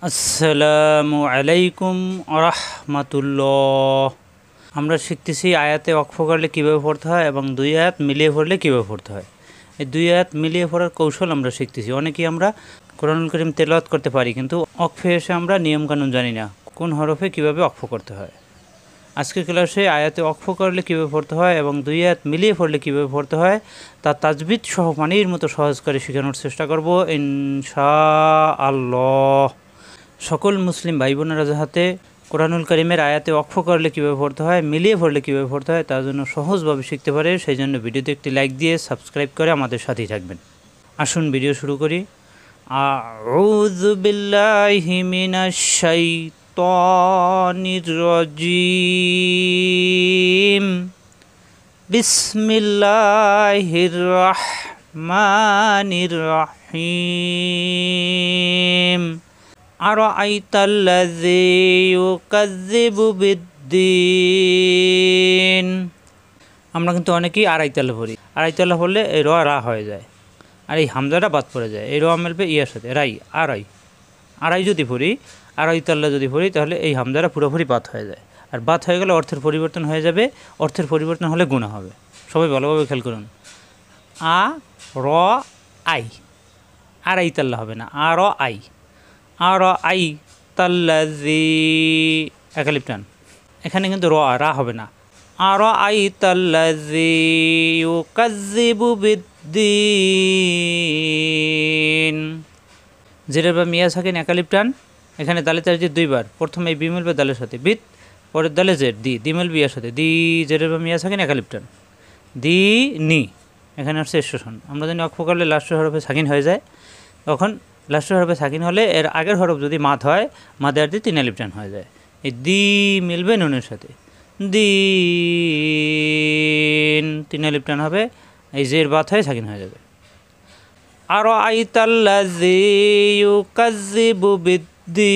আসসালামু আলাইকুম রাহমাতুল্লাহ। আমরা শিখতেছি আয়াতে ওয়াকফ করলে কীভাবে পড়তে হয় এবং দুই আয়াত মিলিয়ে পড়লে কীভাবে পড়তে হয়। এই দুই আয়াত মিলিয়ে পড়ার কৌশল আমরা শিখতেছি। অনেকেই আমরা কোরআনুল কারীম তেলাওয়াত করতে পারি, কিন্তু ওয়াকফে এসে আমরা নিয়মকানুন জানি না, কোন হরফে কীভাবে ওয়াকফ করতে হয়। আজকের ক্লাসে আয়াতে ওয়াকফ করলে কীভাবে পড়তে হয় এবং দুই আয়াত মিলিয়ে পড়লে কীভাবে পড়তে হয় তা তাজবিদ সহ পানির মতো সহজ করে শেখানোর চেষ্টা করব ইনশাআল্লাহ। সকল মুসলিম ভাই বোনেরা যাহাতে কোরআনুল কারীমের আয়াতে ওয়াকফ করলে কীভাবে পড়তে হয়, মিলিয়ে পড়লে কীভাবে পড়তে হয় তার জন্য সহজভাবে শিখতে পারে, সেই জন্য ভিডিওতে একটি লাইক দিয়ে সাবস্ক্রাইব করে আমাদের সাথেই থাকবেন। আসুন ভিডিও শুরু করি। আউযু বিল্লাহি মিনাশ শাইতানির রাজিম। বিসমিল্লাহির রাহমানির রাহিম। আরাআইতাল্লাযী ইউকাযযিবু বিদ্দীন। আমরা কিন্তু অনেকেই আড়াইতাল্লা পড়ি। আড়াইতাল্লা পড়লে এই র রা হয়ে যায় আর এই হামজাটা বাদ পড়ে যায়। এই র মেলবে ইয়ার সাথে রাই। আড়াই যদি পড়ি, আড়াইতাল্লা যদি পড়ি তাহলে এই হামজাটা পুরোপুরি বাদ হয়ে যায়। আর বাদ হয়ে গেলে অর্থের পরিবর্তন হয়ে যাবে। অর্থের পরিবর্তন হলে গুণা হবে। সবাই ভালোভাবে খেয়াল করুন। আ র আই, আড়াইতাল্লা হবে না, আ র আই। আরাআইতাল্লাযী একালিপ টান, এখানে কিন্তু রা হবে না। আরাআইতাল্লাযী ইউকাযযিবু বিদ্দীন। জেরের বা মিয়া সাকিন একালিপ টান, এখানে দালে তাজদিদ দুইবার। প্রথমে এই বি মিলবে দালের সাথে বিদ, পরের দালে জের দি মিলবে ইয়ার সাথে দি। জেরের বা মিয়া সাকিন একালিপ টান, দি নি। এখানে আসছে স্টেশন। আমরা জানি ওয়াকফ করলে লাস্টের হরফে সাকিন হয়ে যায়। তখন লাস্টের হরফে সাকিন হলে এর আগের হরফ যদি মাদ হয়, মাদে আর দি তিন আলিফ টান হয়ে যায়। এই দি মিলবে নুনের সাথে, দিন, তিন আলিফ টান হবে। এই জের বাদ হয়ে সাকিন হয়ে যাবে। আরাআইতাল্লাযী ইউকাযযিবু বিদ্দীন।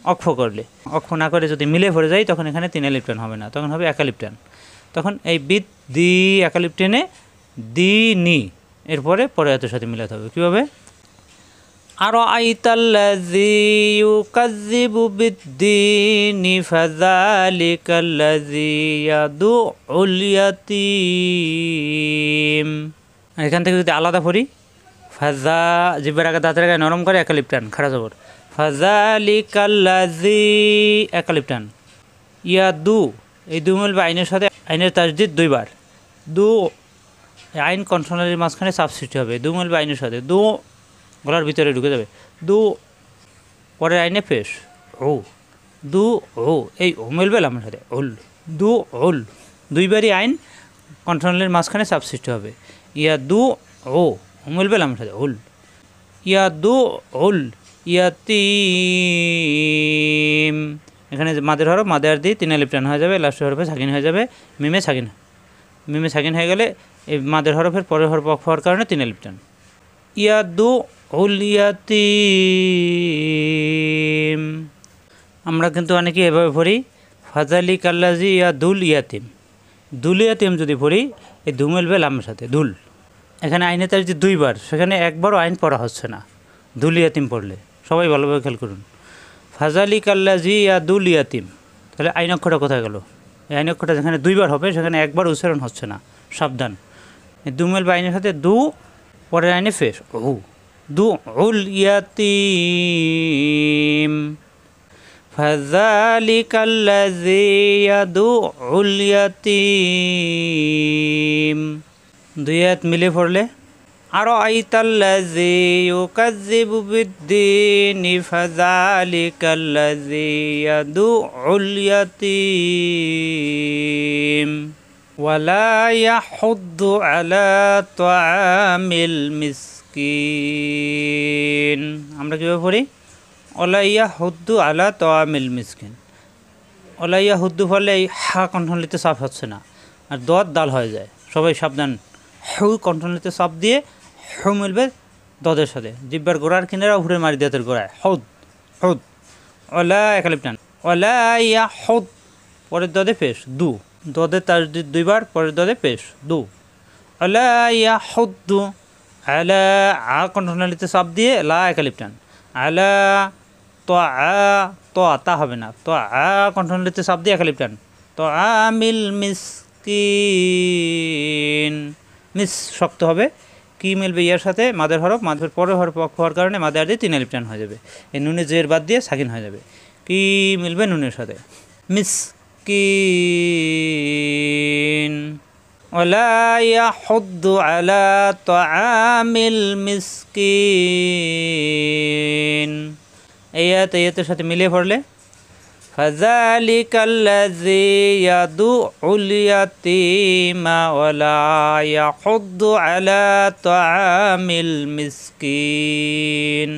ওয়াকফ করলে, ওয়াকফ না করে যদি মিলে পড়ে যায় তখন এখানে তিন আলিফ টান হবে না, তখন হবে একালিফ টান। তখন এই বিদ দি একালিফ টেনে দি নি এরপরে পরে এত সাথে মিলাতে হবে। কীভাবে? আরাআইতাল্লাযী ইউকাযযিবু বিদ্দীনি ফাযালিকাল্লাযী ইয়াদুউল ইয়াতীম। এখান থেকে যদি আলাদা পড়ি, ফাজা জিব্বার আগে দাঁতের আগে নরম করে একালিপ টান, খাড়া জবর। ফাযালিকাল্লাযী একালিপ টান। ইয়াদু, এই দু মিলবে আইনের সাথে, আইনের তাজদিদ দুইবার। দু, আইন কন্ট্রোনারের মাঝখানে চাপ সৃষ্টি হবে। দু মিলবে আইনের সাথে, দু গলার ভিতরে ঢুকে যাবে। দু, পরের আইনে পেশ ও, দু ও, এই ও মিলবে লামের সাথে ওল, দু ওল। দুইবারই আইন কন্ট্রোনারের মাঝখানে চাপ সৃষ্টি হবে। ইয়া দু ও, ও মিলবে লামের সাথে ওল। ইয়া দু ওল ইয়াতীম। এখানে মাদের হরফ, মাদে আর দিয়ে তিন আলিফ টান হয়ে যাবে। লাস্টের হরফে সাকিন হয়ে যাবে। মিমে সাকিন হয়ে গেলে এই মাদের হরফের পরের হরফ ওয়াকফ হওয়ার কারণে তিন আলিফ টান। ইয়াদুউল ইয়াতীম। আমরা কিন্তু অনেকেই এভাবে পড়ি, ফাযালিকাল্লাযী ইয়াদুল ইয়াতীম। দুল ইয়াতীম যদি পড়ি, এই দু মিলবে লামের সাথে দুল। এখানে আইনে তার যে দুইবার, সেখানে একবারও আইন পড়া হচ্ছে না দুল ইয়াতীম পড়লে। সবাই ভালোভাবে খেয়াল করুন। ফাযালিকাল্লাযী ইয়াদুল ইয়াতীম, তাহলে আইন অক্ষরটা কোথায় গেল? এই আইন অক্ষরটা যেখানে দুইবার হবে সেখানে একবার উচ্চারণ হচ্ছে না, সাবধান। দু মিলবে আইনের সাথে দু, পরের আইনে ফেস ও, দু উল ইয়াতীম। ফাযালিকাল্লাযী ইয়াদুউল ইয়াতীম। দুই আয়াত মিলে পড়লে, আরাআইতাল্লাযী ইউকাযযিবু বিদ্দীনি ফাযালিকাল্লাযী ইয়াদুউল ইয়াতীম। ওয়ালা ইয়াহুদ্দু আলা তাআমিল মিসকিন। আমরা কীভাবে পড়ি? ওয়ালা ইয়াহুদ্দু আলা তাআমিল মিসকিন। ওয়ালা ইয়াহুদ্দু ফলে এই হা কণ্ঠনালীতে চাপ হচ্ছে না, আর দদ দাল হয়ে যায়। সবাই সাবধান। হু কণ্ঠনালীতে চাপ দিয়ে হু মিলবে দদের সাথে, জিব্বার গোড়ার কিনারা উহুরে মারি দাঁতের গোড়ায়। হদ হদ। ওয়ালা একালিপ টান। ওয়ালা ইয়াহুদ, পরের দদে পেশ দু, দদে তাজদিদ দুইবার, পরের দদে পেশ দু। আলা ইয়াহুদ্দু, আলা আ কণ্ঠনালীতে চাপ দিয়ে লা একালিপ টান আলা তো তো তা হবে না তো কণ্ঠনালীতে চাপ দিয়ে একালিপ টান তো আমিল মিসকিন মিস শক্ত হবে কি মিলবে ইয়ার সাথে মাদের হরফ মাদের পরের হরফ অক্ষ হওয়ার কারণে মাদের আর দিয়ে 3 আলিফ টান হয়ে যাবে এই নুনে জের বাদ দিয়ে সাকিন হয়ে যাবে কি মিলবে নুনের সাথে মিসকিন ওয়ালা ইয়াহুদ্দু আলা তাআমিল মিসকিন এই আয়াতের সাথে মিলিয়ে পড়লে ফাযালিকাল্লাযী ইয়াদুউল ইয়াতীমা ওয়ালা ইয়াহুদ্দু আলা তাআমিল মিসকিন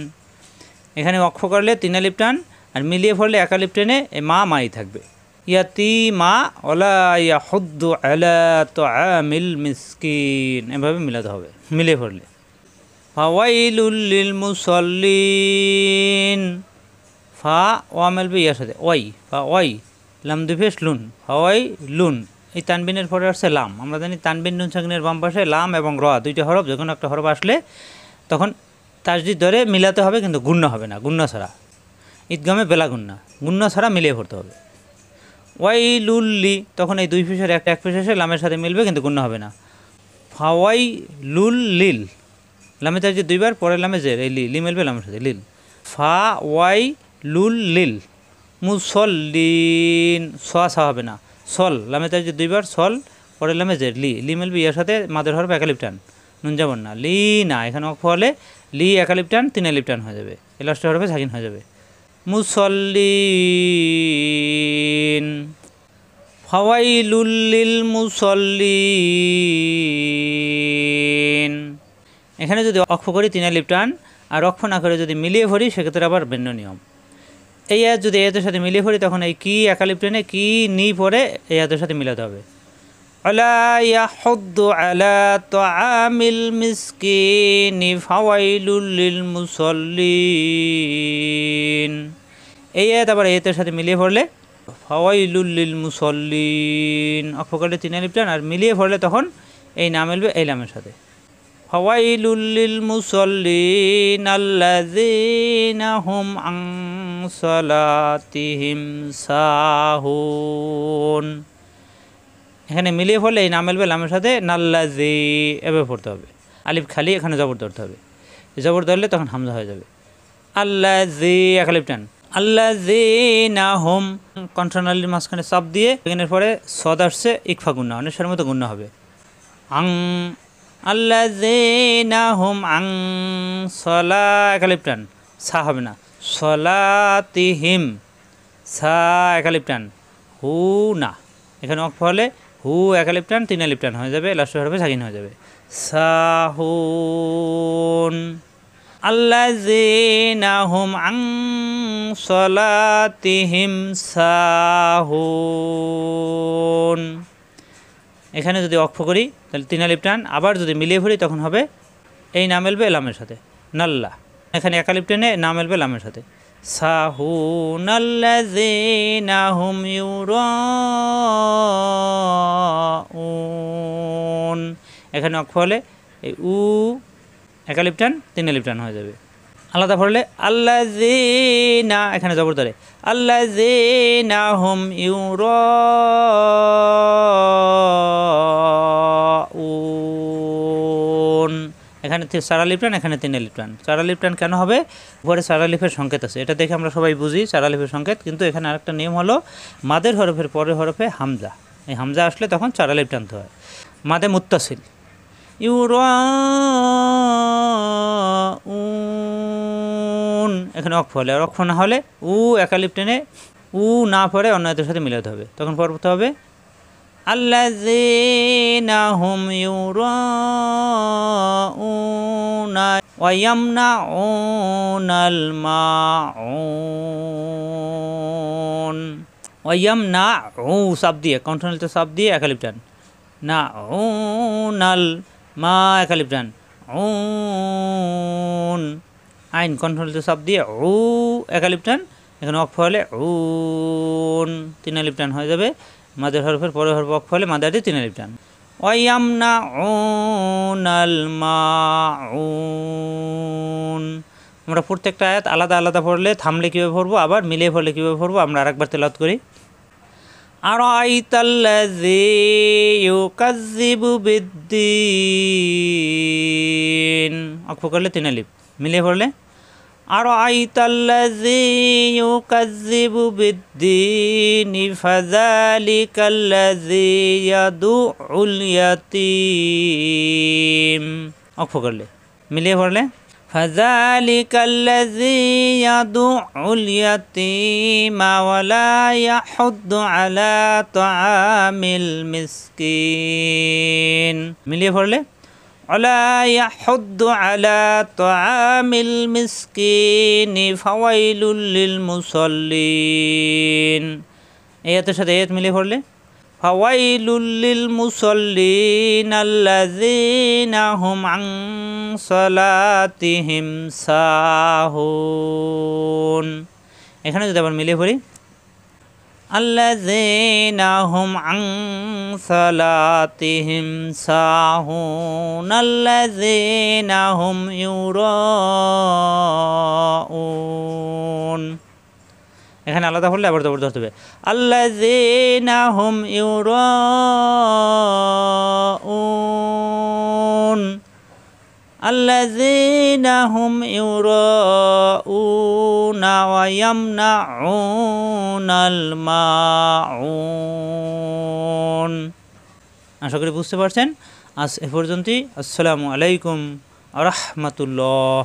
এখানে অক্ষ করলে 3 আলিফ টান আর মিলিয়ে পড়লে 1 আলিফ টেনে মা মাই থাকবে ইয়াতীমা ওয়ালা ইয়াহুদ্দু আলা তাআমিল মিসকিন এভাবে মিলাতে হবে মিলিয়ে পড়লে ফাওয়াইলুল লিল মুসাল্লিন ফা ওয়া মিলবে ইয়ার সাথে ওয়াই ফা ওয়াই লাম দুফেস লুন ফাওয়াই লুন এই তানবিনের পরে আসছে লাম আমরা জানি তানবিন নুন সাকিনের বাম পাশে লাম এবং র দুইটা হরফ যখন একটা হরফ আসলে তখন তাসদিদ ধরে মিলাতে হবে কিন্তু গুণ্য হবে না গুণ্য ছাড়া ঈদগামে বেলা গুণ্য ছাড়া মিলিয়ে পড়তে হবে ওয়াইলুল্লি তখন এই দুই পেশের এক পেশ এসে লামের সাথে মিলবে কিন্তু গুণ্য হবে না ফাওয়াই লুল লিল লামে তার যে দুইবার পরের লামে জের এই লি মিলবে লামের সাথে লিল ফা ওয়াই লুল লিল মুসল্লিন সা হবে না সল লামে তার যে দুইবার সল পরের লামে জের লি মিলবে ইয়ার সাথে মাদের হরফ 1 আলিফ টান নুন যাবন না লি না এখানে অক্ষ হলে লি 1 আলিফ টান 3 আলিফ টান হয়ে যাবে এই লাস্টের হরফে সাকিন হয়ে যাবে মুসল্লিন ফাওয়াইলুল লিল মুসল্লিন এখানে যদি অক্ষ করি 3 আলিফ টান আর অক্ষ না করে যদি মিলিয়ে পড়ি সেক্ষেত্রে আবার ভিন্ন নিয়ম এই আয়াত যদি এর সাথে মিলিয়ে পড়ি তখন এই কি 1 আলিফ টেনে কি নি পড়ে এই আয়াতের সাথে মিলাতে হবে আলা ইয়াহুদ্দু আলা তাআমিল মিসকিনি ফাওয়াইলুল লিল মুসাল্লিন এই আয়াত আবার এর সাথে মিলিয়ে পড়লে ফাওয়াইলুল লিল মুসাল্লিন অক্ষ করলে 3 আলিফ টান আর মিলিয়ে পড়লে তখন এই নাম মিলবে এই লামের সাথে ফাওয়াইলুল লিল মুসাল্লিন আল্লাযীনা হুম আন সালাতিহিম সাহুন এখানে মিলিয়ে পড়লে এই নাম মিলবে লামের সাথে নাল্লাযী এভাবে পড়তে হবে আলিফ খালি এখানে জবর ধরতে হবে জবর ধরলে তখন হামজা হয়ে যাবে আল্লাযী 1 আলিফ টান আল্লাযীনা হুম কণ্ঠনালীর মাঝখানে চাপ দিয়ে এখানের পরে সদ আসছে ইকফা গুন্না অনেকের মতো গুন্না হবে আং আল্লাযীনা হুম আং সলা 1 আলিফ টান সা হবে না সলাতিহিম সা 1 আলিফ টান হু না এখানে অক্ষ হলে হু 1 আলিফ টান 3 আলিফ টান হয়ে যাবে লাস্টের হরফে সাকিন হয়ে যাবে সাহুন আল্লাযীনা হুম আন সলাতিহিম সাহুন এখানে যদি অক্ষ করি তাহলে 3 আলিফ টান আবার যদি মিলিয়ে পড়ি তখন হবে এই নাম মিলবে লামের সাথে নাল্লা এখানে 1 আলিফ টেনে নাম মিলবে লামের সাথে সাহুনাল্লাযীনা হুম ইউরাউন এখানে অক্ষ হলে এই উ 1 আলিফ টান 3 আলিফ টান হয়ে যাবে আলাদা পড়লে আল্লাযীনা এখানে জবর ধরে আল্লাযীনা হুম ইউরাউন এখানে 4 আলিফ টান এখানে 3 আলিফ টান 4 আলিফ টান কেন হবে উপরে 4 আলিফের সংকেত আছে এটা দেখে আমরা সবাই বুঝি 4 আলিফের সংকেত কিন্তু এখানে আরেকটা নিয়ম হলো মাদের হরফের পরের হরফে হামজা এই হামজা আসলে তখন 4 আলিফ টানতে হয় মাদে মুত্তাসিল ইউরাউন এখানে অক্ষ হলে আর অক্ষ না হলে উ 1 আলিফ টেনে উ না পড়ে অন্য এর সাথে মিলাতে হবে তখন পড়তে হবে আল্লাযীনা হুম ইউরাউনা ওয়া ইয়ামনাউনাল মাউন ওয়া ইয়ামনাউ শব্দ দিয়ে কণ্ঠনালীতে শব্দ দিয়ে 1 আলিফ টান নাউনাল মা 1 আলিফ টান উন আইন কণ্ঠনালীতে শব্দ দিয়ে উ 1 আলিফ টান এখানে অক্ষ হলে উন 3 আলিফ টান হয়ে যাবে মাদের হরফের পরের হরফ অক্ষ হলে মাদার দিয়ে 3 আলিফ টান ওয়ায়ামনাউনাল মাউন। আমরা প্রত্যেকটা আয়াত আলাদা আলাদা পড়লে থামলে কীভাবে পড়বো, আবার মিলিয়ে পড়লে কীভাবে পড়বো আমরা আরেকবার তেলাওয়াত করি। আরাআইতাল্লাযী ইউকাযযিবু বিদ্দীন, অক্ষ করলে 3 আলিফ, মিলিয়ে পড়লে আরাআইতাল্লাযী ইউকাযযিবু বিদ্দীন ফাযালিকাল্লাযী ইয়াদুউল ইয়াতীম, অক্ষ করলে, মিলিয়ে পড়লে ফাযালিকাল্লাযী ইয়াদুউল ইয়াতীমা ওয়া লা ইয়াহুদ্দু আলা তাআমিল মিসকিন, মিলিয়ে পড়লে ওয়ালা ইয়াহুদ্দু আলা তাআমিল মিসকিনি ফাওয়াইলুল লিল মুসাল্লিন। এই আয়াতের সাথে আয়াত মিলিয়ে পড়লে ফাওয়াইলুল লিল মুসাল্লিন আল্লাযীনা হুম আন সালাতিহিম সাহুন। এখানে যদি আবার মিলিয়ে পড়ি আল্লাযীনা হুম আন সালাতিহিম সাহুন আল্লাযীনা হুম ইউরাউন। এখানে আলাদা পড়লে আবার জবর ধরতে হবে আল্লাযীনা হুম ইউরাউন আল্লাযীনা হুম ইউরাউনা ওয়া ইয়ামনাউনাল মাউন। আশা করি বুঝতে পারছেন। আজ এ পর্যন্তই। আসসালামু আলাইকুম ওয়া রাহমাতুল্লাহ।